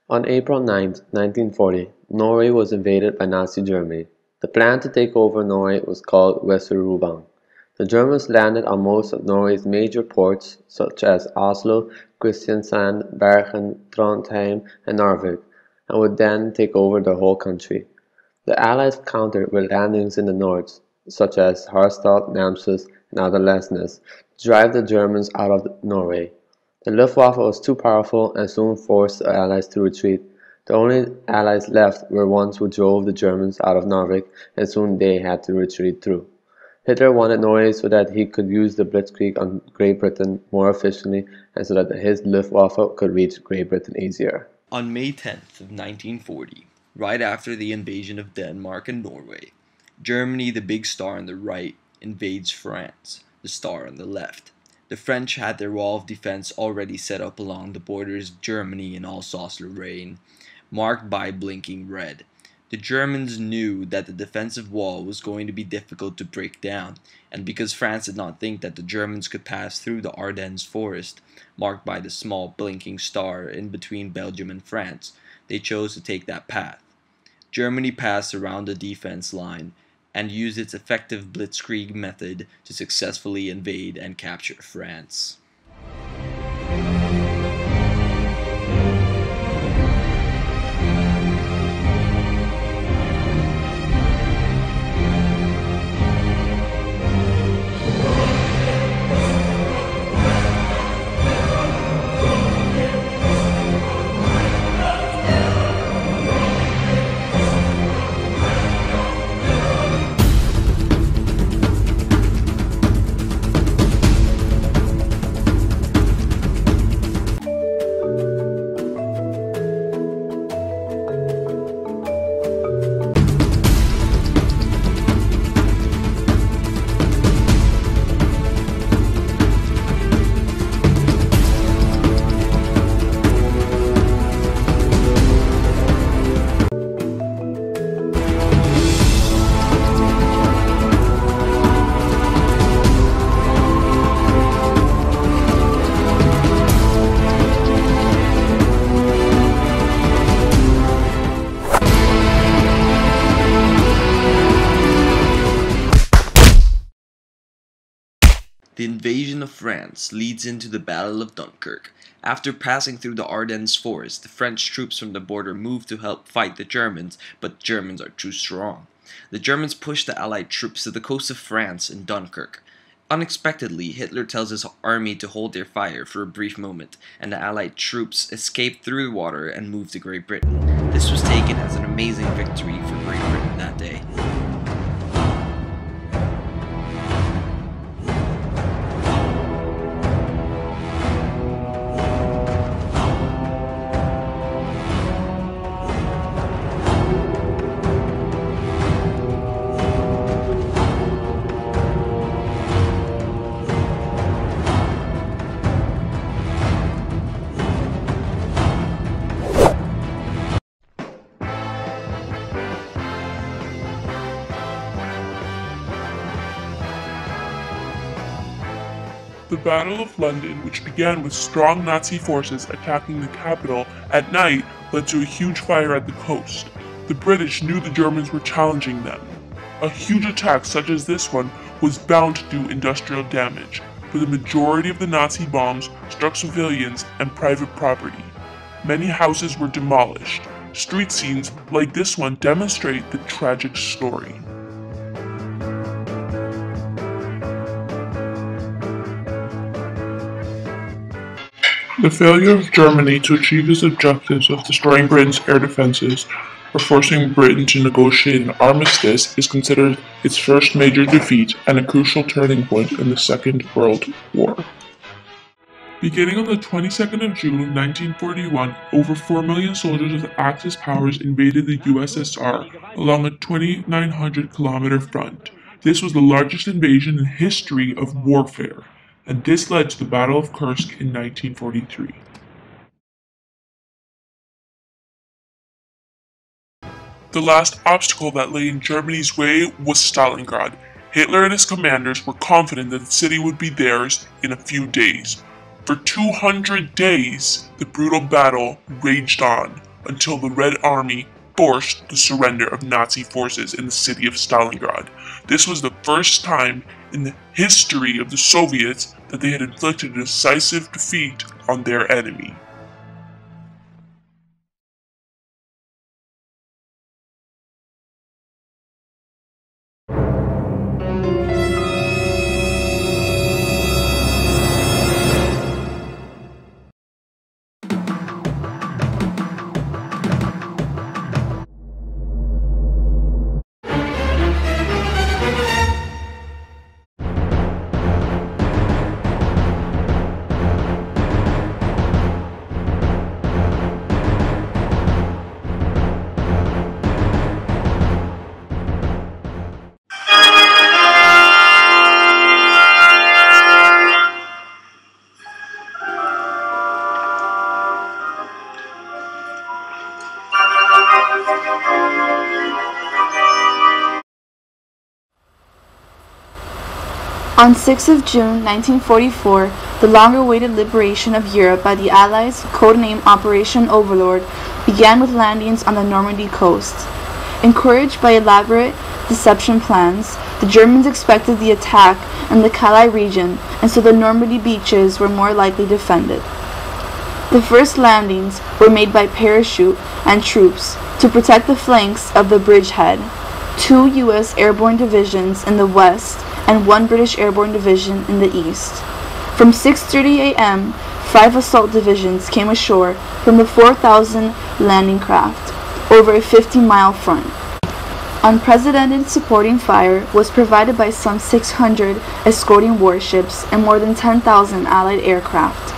On April 9, 1940, Norway was invaded by Nazi Germany. The plan to take over Norway was called Weserübung. The Germans landed on most of Norway's major ports such as Oslo, Kristiansand, Bergen, Trondheim, and Narvik, and would then take over the whole country. The Allies countered with landings in the north, such as Harstad, Namsos, and Adalesnes, to drive the Germans out of Norway. The Luftwaffe was too powerful and soon forced the Allies to retreat. The only Allies left were ones who drove the Germans out of Narvik, and soon they had to retreat too. Hitler wanted Norway so that he could use the Blitzkrieg on Great Britain more efficiently and so that his Luftwaffe could reach Great Britain easier. On May 10th of 1940, right after the invasion of Denmark and Norway, Germany, the big star on the right, invades France, the star on the left. The French had their wall of defense already set up along the borders of Germany and Alsace-Lorraine, marked by blinking red. The Germans knew that the defensive wall was going to be difficult to break down, and because France did not think that the Germans could pass through the Ardennes forest, marked by the small blinking star in between Belgium and France, they chose to take that path. Germany passed around the defense line and used its effective blitzkrieg method to successfully invade and capture France. The invasion of France leads into the Battle of Dunkirk. After passing through the Ardennes forest, the French troops from the border move to help fight the Germans, but the Germans are too strong. The Germans push the Allied troops to the coast of France in Dunkirk. Unexpectedly, Hitler tells his army to hold their fire for a brief moment, and the Allied troops escape through the water and move to Great Britain. This was taken as an amazing victory for Great Britain that day. The Battle of London, which began with strong Nazi forces attacking the capital at night, led to a huge fire at the coast. The British knew the Germans were challenging them. A huge attack such as this one was bound to do industrial damage, but the majority of the Nazi bombs struck civilians and private property. Many houses were demolished. Street scenes like this one demonstrate the tragic story. The failure of Germany to achieve its objectives of destroying Britain's air defenses or forcing Britain to negotiate an armistice is considered its first major defeat and a crucial turning point in the Second World War. Beginning on the 22nd of June 1941, over 4 million soldiers of the Axis powers invaded the USSR along a 2,900-kilometer front. This was the largest invasion in history of warfare, and this led to the Battle of Kursk in 1943. The last obstacle that lay in Germany's way was Stalingrad. Hitler and his commanders were confident that the city would be theirs in a few days. For 200 days, the brutal battle raged on. until the Red Army forced the surrender of Nazi forces in the city of Stalingrad. This was the first time in the history of the Soviets that they had inflicted a decisive defeat on their enemy. On 6th of June 1944, the long-awaited liberation of Europe by the Allies, codenamed Operation Overlord, began with landings on the Normandy coast. Encouraged by elaborate deception plans, the Germans expected the attack in the Calais region, and so the Normandy beaches were more likely defended. The first landings were made by parachute and troops to protect the flanks of the bridgehead, 2 U.S. airborne divisions in the west and 1 British airborne division in the east. From 6:30 a.m., 5 assault divisions came ashore from the 4,000 landing craft over a 50-mile front. Unprecedented supporting fire was provided by some 600 escorting warships and more than 10,000 Allied aircraft.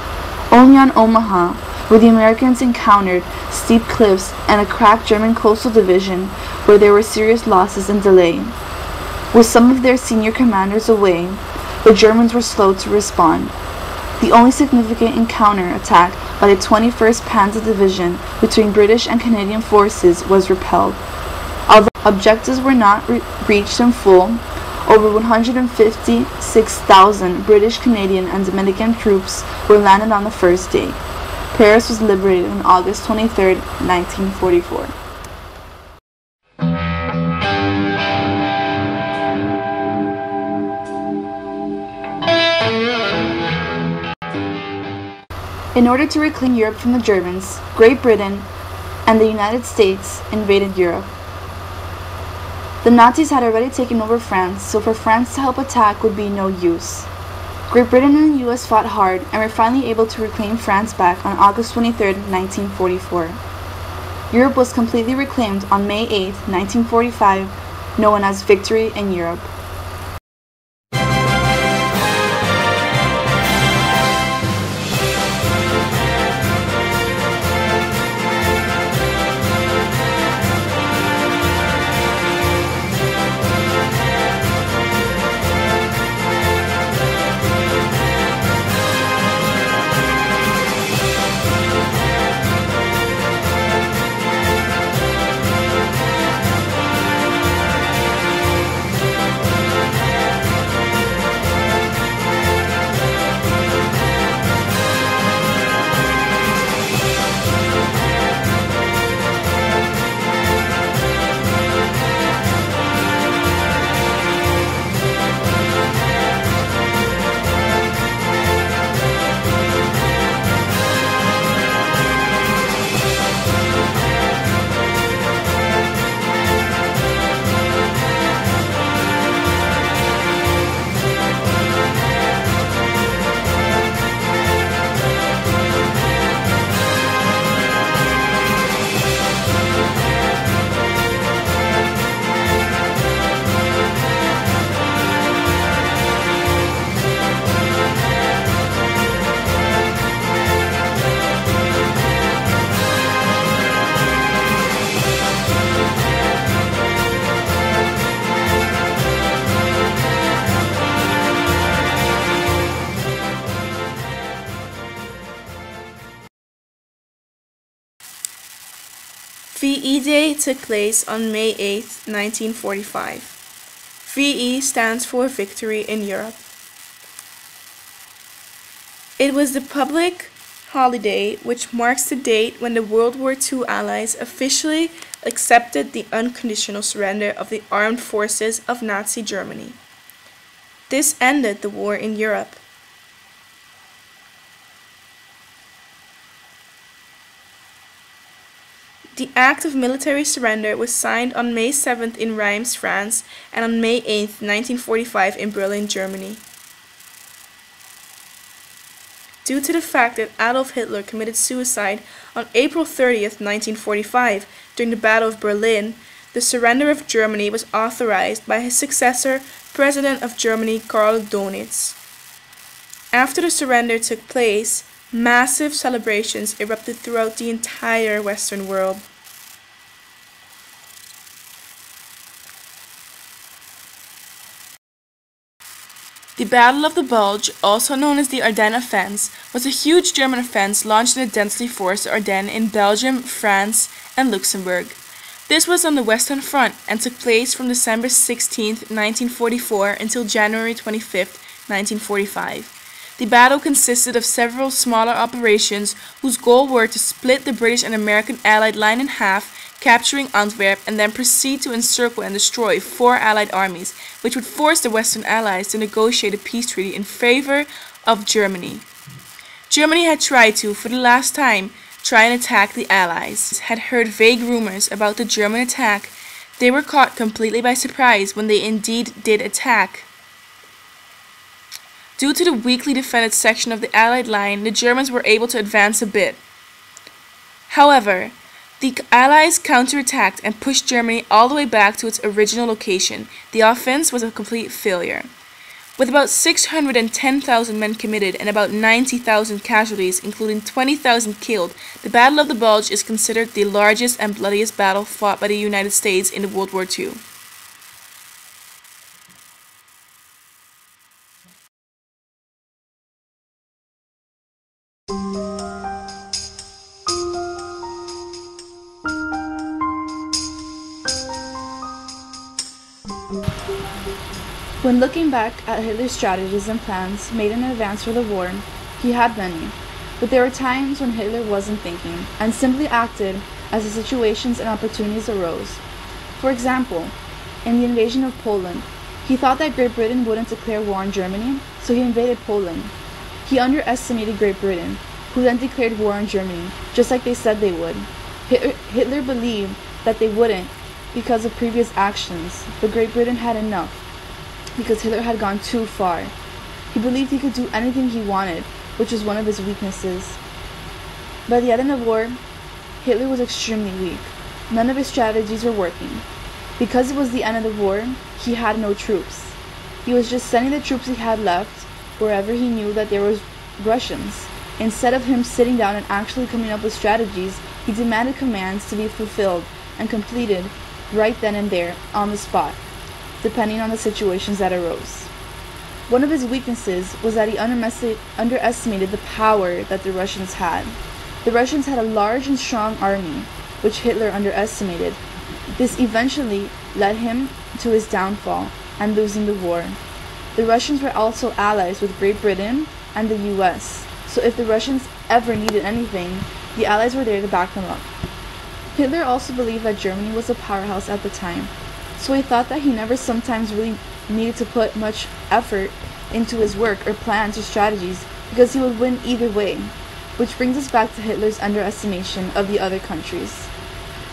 Only on Omaha, where the Americans encountered steep cliffs and a cracked German coastal division where there were serious losses and delay. With some of their senior commanders away, the Germans were slow to respond. The only significant encounter attack by the 21st Panzer Division between British and Canadian forces was repelled. Although objectives were not reached in full, over 156,000 British, Canadian, and Dominican troops were landed on the first day. Paris was liberated on August 23, 1944. In order to reclaim Europe from the Germans, Great Britain and the United States invaded Europe. The Nazis had already taken over France, so for France to help attack would be no use. Great Britain and the US fought hard and were finally able to reclaim France back on August 23, 1944. Europe was completely reclaimed on May 8, 1945, known as Victory in Europe. VE Day took place on May 8, 1945. VE stands for Victory in Europe. It was the public holiday which marks the date when the World War II Allies officially accepted the unconditional surrender of the armed forces of Nazi Germany. This ended the war in Europe. The act of military surrender was signed on May 7th in Reims, France, and on May 8th, 1945 in Berlin, Germany. Due to the fact that Adolf Hitler committed suicide on April 30th, 1945, during the Battle of Berlin, the surrender of Germany was authorized by his successor, President of Germany Karl Dönitz. After the surrender took place, massive celebrations erupted throughout the entire Western world. The Battle of the Bulge, also known as the Ardennes Offense, was a huge German offense launched in the densely forested Ardennes in Belgium, France, and Luxembourg. This was on the Western Front and took place from December 16, 1944 until January 25, 1945. The battle consisted of several smaller operations whose goal were to split the British and American Allied line in half, capturing Antwerp, and then proceed to encircle and destroy 4 Allied armies, which would force the Western Allies to negotiate a peace treaty in favor of Germany. Germany had tried to, for the last time, try and attack the Allies. Had heard vague rumors about the German attack. They were caught completely by surprise when they indeed did attack. Due to the weakly defended section of the Allied line, the Germans were able to advance a bit. However, the Allies counterattacked and pushed Germany all the way back to its original location. The offense was a complete failure. With about 610,000 men committed and about 90,000 casualties, including 20,000 killed, the Battle of the Bulge is considered the largest and bloodiest battle fought by the United States in World War II. When looking back at Hitler's strategies and plans made in advance for the war, he had many, but there were times when Hitler wasn't thinking and simply acted as the situations and opportunities arose. For example, in the invasion of Poland, he thought that Great Britain wouldn't declare war on Germany, so he invaded Poland. He underestimated Great Britain, who then declared war on Germany, just like they said they would. Hitler believed that they wouldn't because of previous actions, but Great Britain had enough, because Hitler had gone too far. He believed he could do anything he wanted, which was one of his weaknesses. By the end of the war, Hitler was extremely weak. None of his strategies were working. Because it was the end of the war, he had no troops. He was just sending the troops he had left wherever he knew that there was Russians. Instead of him sitting down and actually coming up with strategies, he demanded commands to be fulfilled and completed right then and there, on the spot, depending on the situations that arose. One of his weaknesses was that he underestimated the power that the Russians had. The Russians had a large and strong army, which Hitler underestimated. This eventually led him to his downfall and losing the war. The Russians were also allies with Great Britain and the US, so if the Russians ever needed anything, the Allies were there to back them up. Hitler also believed that Germany was a powerhouse at the time, so he thought that he never sometimes really needed to put much effort into his work or plans or strategies because he would win either way, which brings us back to Hitler's underestimation of the other countries.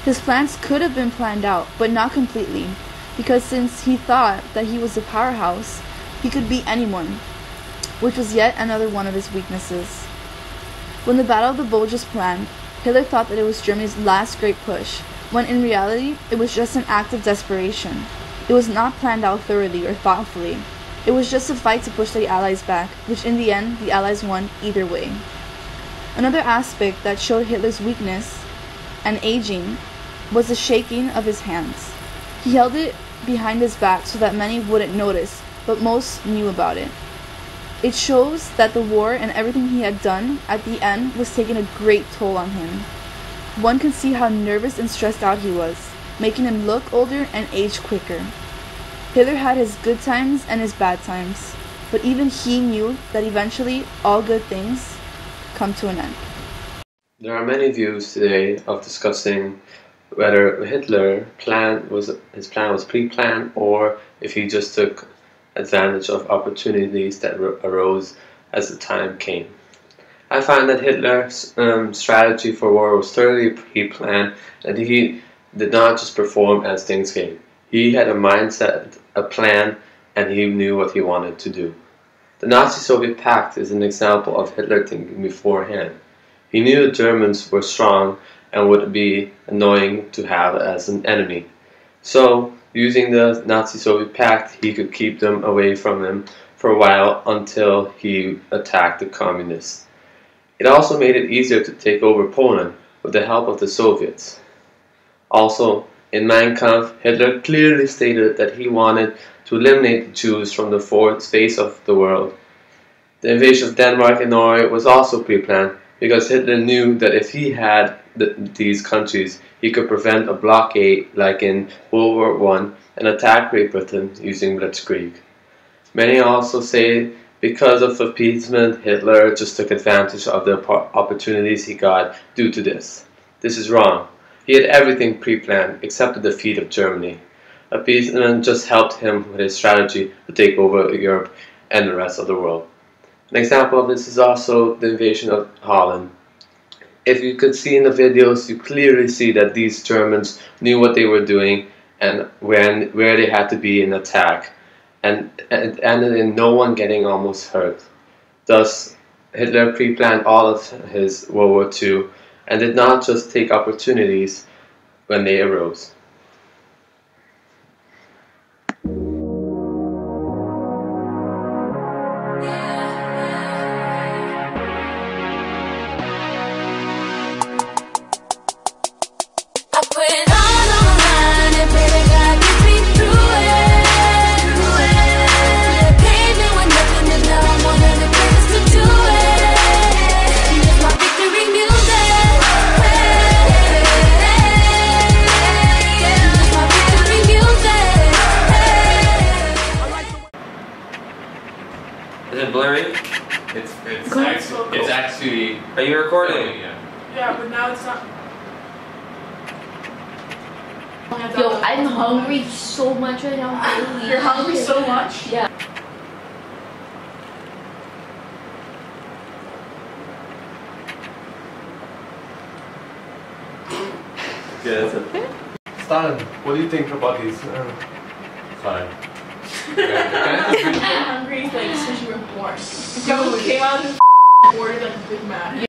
His plans could have been planned out, but not completely, because since he thought that he was a powerhouse, he could beat anyone, which was yet another one of his weaknesses. When the Battle of the Bulge was planned, Hitler thought that it was Germany's last great push, when in reality, it was just an act of desperation. It was not planned out thoroughly or thoughtfully. It was just a fight to push the Allies back, which in the end, the Allies won either way. Another aspect that showed Hitler's weakness and aging was the shaking of his hands. He held it behind his back so that many wouldn't notice, but most knew about it. It shows that the war and everything he had done at the end was taking a great toll on him. One can see how nervous and stressed out he was, making him look older and age quicker. Hitler had his good times and his bad times, but even he knew that eventually all good things come to an end. There are many views today of discussing whether his plan was pre-planned or if he just took advantage of opportunities that arose as the time came. I find that Hitler's strategy for war was thoroughly pre-planned, and he did not just perform as things came. He had a mindset, a plan, and he knew what he wanted to do. The Nazi-Soviet pact is an example of Hitler thinking beforehand. He knew the Germans were strong and would be annoying to have as an enemy. So, using the Nazi-Soviet pact, he could keep them away from him for a while until he attacked the communists. It also made it easier to take over Poland with the help of the Soviets. Also, in Mein Kampf, Hitler clearly stated that he wanted to eliminate the Jews from the face of the world. The invasion of Denmark and Norway was also pre-planned because Hitler knew that if he had these countries, he could prevent a blockade like in World War I and attack Great Britain using blitzkrieg. Many also say because of appeasement, Hitler just took advantage of the opportunities he got due to this. This is wrong. He had everything pre-planned except the defeat of Germany. Appeasement just helped him with his strategy to take over Europe and the rest of the world. An example of this is also the invasion of Holland. If you could see in the videos, you clearly see that these Germans knew what they were doing and where they had to be in attack, and it ended in no one getting almost hurt. Thus, Hitler pre-planned all of his World War II and did not just take opportunities when they arose. Is it blurry? It's actually. Are you recording? Yeah, but now it's not. Yo, I'm hungry so much right now. Holy You're hungry shit. so much? Yeah. Yeah, that's it. Stalin, what do you think about these? Fine. I'm hungry like since you were born. Yo, came out and ordered like a Big Mac.